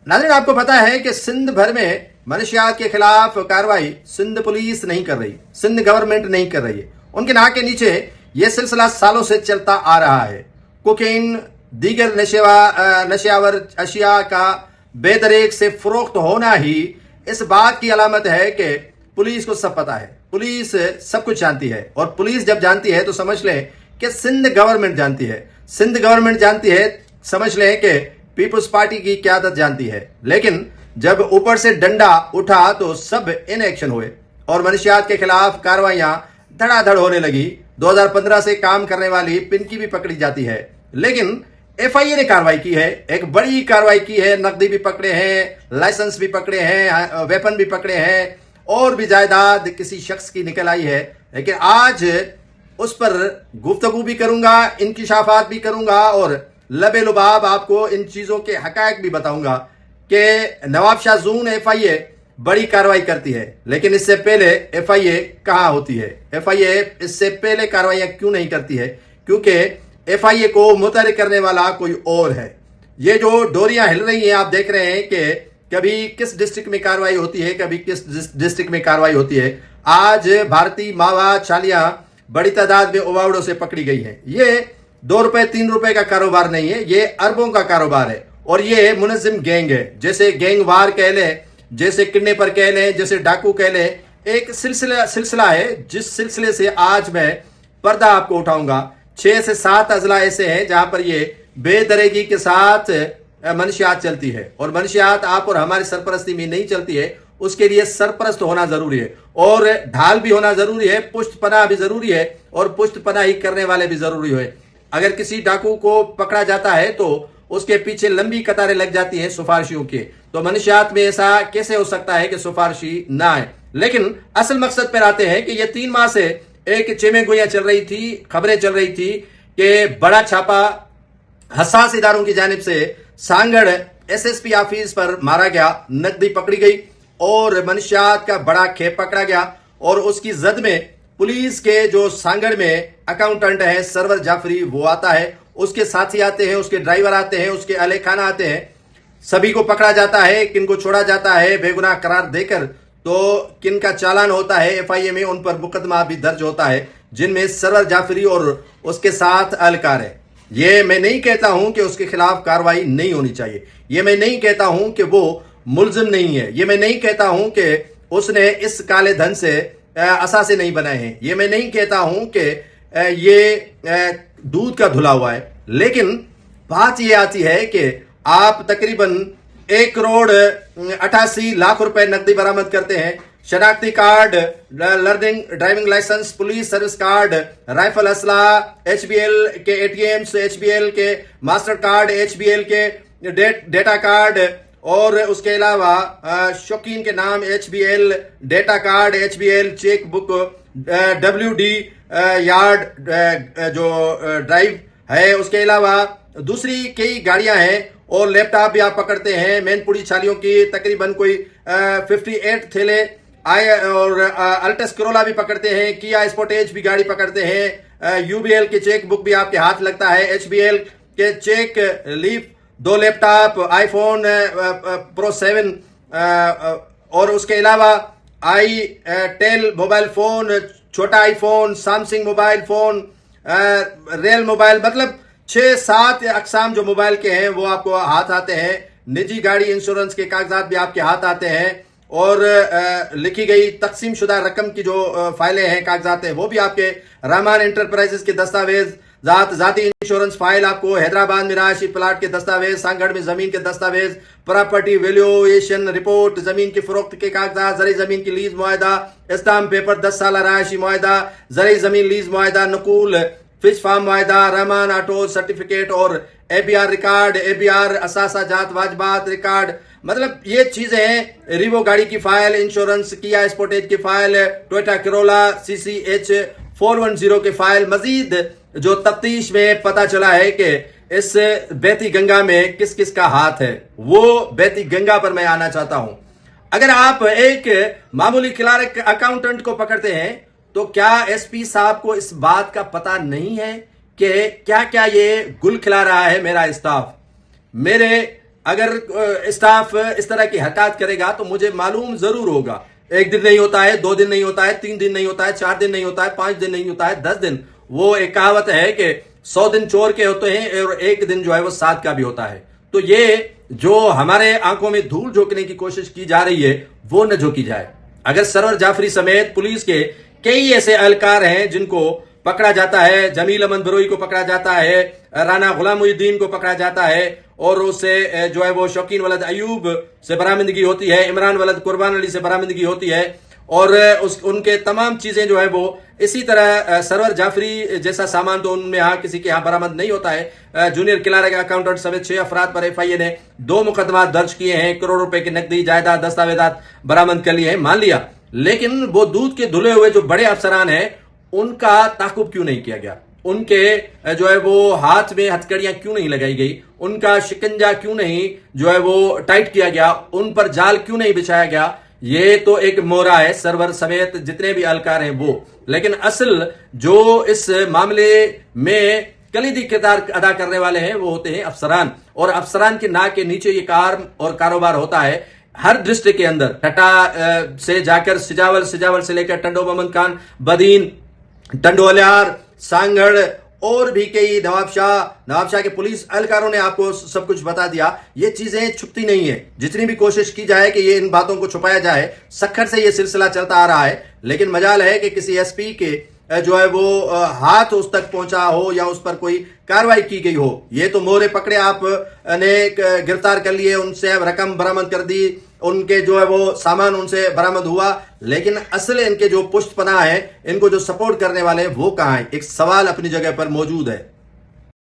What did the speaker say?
नाज़रीन, आपको पता है कि सिंध भर में मनशियात के खिलाफ कार्रवाई सिंध पुलिस नहीं कर रही, सिंध गवर्नमेंट नहीं कर रही है। उनके नाक के नीचे यह सिलसिला सालों से चलता आ रहा है। कोकीन, दीगर नशेआवर अशिया का बेदरेक से फरोख्त होना ही इस बात की अलामत है कि पुलिस को सब पता है, पुलिस सब कुछ जानती है। और पुलिस जब जानती है तो समझ लें कि सिंध गवर्नमेंट जानती है, सिंध गवर्नमेंट जानती है, समझ लें कि पीपुल्स पार्टी की क्यादत जानती है। लेकिन जब ऊपर से डंडा उठा तो सब इन एक्शन हुए और मनशियात के खिलाफ कार्रवाइयां धड़ाधड़ होने लगी। 2015 से काम करने वाली पिंकी भी पकड़ी जाती है, लेकिन एफआईए ने कार्रवाई की है, एक बड़ी कार्रवाई की है। नकदी भी पकड़े हैं, लाइसेंस भी पकड़े हैं, वेपन भी पकड़े हैं और भी जायदाद किसी शख्स की निकल आई है। लेकिन आज उस पर गुफ्तगू भी करूंगा, इंकिशाफात भी करूंगा और लबे लुबाब आपको इन चीजों के हकायक भी बताऊंगा कि नवाब शाह जून एफआईए बड़ी कार्रवाई करती है, लेकिन इससे पहले एफआईए कहां होती है, एफआईए इससे पहले कार्रवाइयां क्यों नहीं करती है? क्योंकि एफआईए को मुतहर्रिक करने वाला कोई और है। ये जो डोरियां हिल रही हैं, आप देख रहे हैं कि कभी किस डिस्ट्रिक्ट में कार्रवाई होती है, कभी किस डिस्ट्रिक्ट में कार्रवाई होती है। आज भारतीय मावा चालियां बड़ी तादाद में उबावड़ों से पकड़ी गई हैं। ये 2 रुपए 3 रुपए का कारोबार नहीं है, ये अरबों का कारोबार है और ये मुनज़्ज़िम गैंग है। जैसे गैंग वार कह लें, जैसे किडनैपर कह लें, जैसे डाकू कह लें, एक सिलसिला है जिस सिलसिले से आज मैं पर्दा आपको उठाऊंगा। 6 से 7 अजला ऐसे हैं जहां पर ये बेदरेगी के साथ मनशियात चलती है और मनशियात आप और हमारी सरपरस्ती में नहीं चलती है। उसके लिए सरपरस्त होना जरूरी है और ढाल भी होना जरूरी है, पुष्ट पनाह भी जरूरी है और पुष्ट पनाही करने वाले भी जरूरी है। अगर किसी डाकू को पकड़ा जाता है तो उसके पीछे लंबी कतारें लग जाती हैं सिफारिशियों की। तो मनशियात में ऐसा कैसे हो सकता है कि सिफारिशी ना आए? लेकिन असल मकसद पर आते हैं कि ये 3 माह से एक चेमेगोइयां चल रही थी, खबरें चल रही थी कि बड़ा छापा हसास इदारों की जानिब से सांगड़ एसएसपी ऑफिस पर मारा गया, नकदी पकड़ी गई और मनशियात का बड़ा खेप पकड़ा गया। और उसकी जद में पुलिस के जो सांगड़ में अकाउंटेंट है सरवर जाफरी, वो आता है, उसके साथी आते हैं, उसके ड्राइवर आते हैं, उसके अहले खाना आते हैं, सभी को पकड़ा जाता है। किनको छोड़ा जाता है बेगुनाह करार देकर, तो किनका चालान होता है एफआईए में, उन पर मुकदमा भी दर्ज होता है, जिनमें सरवर जाफरी और उसके साथ अहलकार है। ये मैं नहीं कहता हूं कि उसके खिलाफ कार्रवाई नहीं होनी चाहिए, ये मैं नहीं कहता हूं कि वो मुलजिम नहीं है, ये मैं नहीं कहता हूं कि उसने इस काले धन से असासे नहीं बनाए हैं, ये मैं नहीं कहता हूं कि ये दूध का धुला हुआ है। लेकिन बात यह आती है कि आप तकरीबन 1 करोड़ 88 लाख रुपए नकदी बरामद करते हैं, शनाख्ती card, learning driving licence, police service card, rifle असला, एचबीएल के एटीएम्स, एचबीएल के मास्टर कार्ड, एचबीएल के डेटा कार्ड और उसके अलावा शौकीन के नाम HBL data card, HBL cheque book, WD yard जो ड्राइव है, उसके अलावा दूसरी कई गाड़ियां हैं और लैपटॉप भी आप पकड़ते हैं। मैनपुरी छालियों की तकरीबन कोई 58 थैले आए और अल्टस करोला भी पकड़ते हैं, किया स्पोर्टेज भी गाड़ी पकड़ते हैं, यूबीएल के चेक बुक भी आपके हाथ लगता है, एचबीएल के cheque leaf, 2 laptop, iPhone pro 7 और उसके अलावा टेल मोबाइल फोन, छोटा iPhone, Samsung mobile phone, real mobile, मतलब 6-7 अकसाम जो मोबाइल के हैं वो आपको हाथ आते हैं। निजी गाड़ी इंश्योरेंस के कागजात भी आपके हाथ आते हैं और लिखी गई तकसीम शुदा रकम की जो फाइलें हैं, कागजात हैं, वो भी आपके। रहमान एंटरप्राइजेस के दस्तावेज, जाती इंश्योरेंस फाइल आपको, हैदराबाद में रहायशी प्लाट के दस्तावेज, सांगड़ में जमीन के दस्तावेज, प्रॉपर्टी वैल्यूएशन रिपोर्ट, जमीन की फरोख्त के कागजात, जरी जमीन की लीज मुआहदा, स्टाम्प पेपर, 10 साल रहायशी मुआहदा, जरी जमीन लीज मुआहदा, नकूल फिश फार्म मुआहदा, रहमान ऑटो सर्टिफिकेट और एबीआर रिकॉर्ड, एबीआर असासा जात वाजबात रिकॉर्ड, मतलब ये चीजें हैं। रिवो गाड़ी की फाइल, इंश्योरेंस, किया स्पोर्टेज की फाइल, टोयोटा करोला CCH 410 की फाइल। मजीद जो तफ्तीश में पता चला है कि इस बहती गंगा में किस किस का हाथ है, वो बहती गंगा पर मैं आना चाहता हूं। अगर आप एक मामूली क्लर्क अकाउंटेंट को पकड़ते हैं तो क्या एसपी साहब को इस बात का पता नहीं है कि क्या क्या ये गुल खिला रहा है मेरा स्टाफ, मेरे अगर स्टाफ इस तरह की हरकत करेगा तो मुझे मालूम जरूर होगा। एक दिन नहीं होता है, 2 दिन नहीं होता है, 3 दिन नहीं होता है, 4 दिन नहीं होता है, 5 दिन नहीं होता है, 10 दिन। वो एक कहावत है कि 100 दिन चोर के होते हैं और एक दिन जो है वो 7 का भी होता है। तो ये जो हमारे आंखों में धूल झोंकने की कोशिश की जा रही है वो न झोंकी जाए। अगर सरवर जाफरी समेत पुलिस के कई ऐसे एहलकार हैं जिनको पकड़ा जाता है, जमील अहमद बरोई को पकड़ा जाता है, राना गुलाम मुहिद्दीन को पकड़ा जाता है और उससे जो है वो शौकीन वलद अयूब से बरामदगी होती है, इमरान वलद कुर्बान अली से बरामदगी होती है और उनके तमाम चीजें जो है वो इसी तरह सरवर जाफरी जैसा सामान तो उनमें यहाँ किसी के यहाँ बरामद नहीं होता है। जूनियर क्लर्क अकाउंटेंट समेत 6 अफराद पर FIA ने 2 मुकदमा दर्ज किए हैं, करोड़ रुपए की नकदी जायदाद दस्तावेजात बरामद कर लिए हैं, मान लिया। लेकिन वो दूध के धुले हुए जो बड़े अफसरान हैं उनका ताकुब क्यों नहीं किया गया? उनके जो है वो हाथ में हथकड़ियां क्यों नहीं लगाई गई? उनका शिकंजा क्यों नहीं जो है वो टाइट किया गया? उन पर जाल क्यों नहीं बिछाया गया? ये तो एक मोहरा है सरवर समेत जितने भी अलकार हैं वो। लेकिन असल जो इस मामले में कलीदी किरदार अदा करने वाले हैं वो होते हैं अफसरान, और अफसरान के नाक के नीचे ये कार और कारोबार होता है। हर डिस्ट्रिक्ट के अंदर टटा से जाकर सिजावल, सिजावल से लेकर टंडो मोहम्मद खान, बदीन, टंडोलियार, सांगड़ और भी कई नवाबशाह के पुलिस एहलकारों ने आपको सब कुछ बता दिया। ये चीजें छुपती नहीं है। जितनी भी कोशिश की जाए कि ये इन बातों को छुपाया जाए, सख्खर से ये सिलसिला चलता आ रहा है। लेकिन मजाल है कि किसी SP के जो है वो हाथ उस तक पहुंचा हो या उस पर कोई कार्रवाई की गई हो। ये तो मोहरे पकड़े, आप ने गिरफ्तार कर लिए, उनसे रकम बरामद कर दी, उनके जो है वो सामान उनसे बरामद हुआ, लेकिन असल इनके जो पुष्टपना है, इनको जो सपोर्ट करने वाले हैं वो कहां है? एक सवाल अपनी जगह पर मौजूद है।